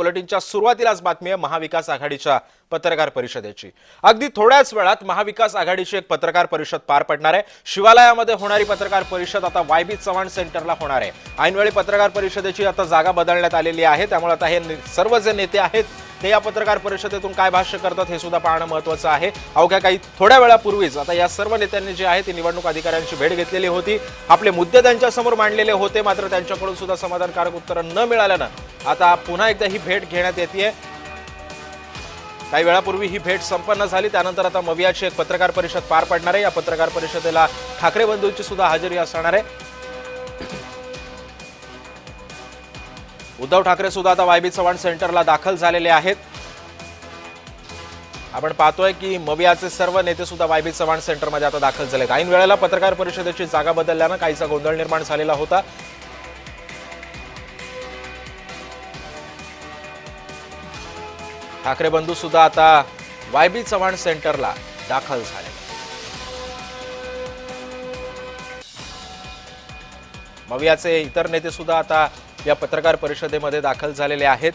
बुलेटिनच्या सुरुवातीलाच बातमी आहे महाविकास आघाडीच्या पत्रकार परिषदेची। अगदी थोड्याच वेळात महाविकास आघाडीची एक पत्रकार परिषद पार पडणार आहे। शिवालयामध्ये होणारी पत्रकार परिषद आता वायबी चव्हाण सेंटरला होणार आहे। ऐनवेळी पत्रकार परिषदेची आता जागा बदलण्यात आलेली आहे, त्यामुळे आता हे सर्व जे नेते आहेत ते या पत्रकार परिषदेतून काय भाष्य करतात हे सुद्धा पाहणं महत्त्वाचं आहे। अवघ्या काही थोड्या वेळापूर्वीच आता या सर्व नेत्यांनी जे आहे ती निवडणूक अधिकाऱ्यांची भेट घेतलेली होती, आपले मुद्दे त्यांच्या समोर मांडलेले होते, मात्र त्यांच्याकडून सुद्धा समाधानकारक उत्तर न मिळाल्यानं आता पुन्हा एकदा ही भेट घेण्यात येते। काही वेळापूर्वी ही भेट संपन्न झाली, त्यानंतर आता मवियाची एक पत्रकार परिषद पार पडणार आहे। या पत्रकार परिषदेला ठाकरे बंधूंची सुद्धा हजेरी असणार आहे। उद्धव ठाकरे सुद्धा आता वायबी चव्हाण सेंटरला दाखल झालेले आहेत। आपण पाहतोय की मवियाचे सर्व नेते सुद्धा वायबी चव्हाण सेंटरमध्ये आता दाखल झालेत। ऐन वेळेला पत्रकार परिषदेची जागा बदलल्यानं काहीसा गोंधळ निर्माण झालेला होता। ठाकरे बंधू सुद्धा आता वायबी चव्हाण सेंटरला दाखल झाले। मवियाचे इतर नेते सुद्धा आता या पत्रकार परिषदेमध्ये दाखल झालेले आहेत।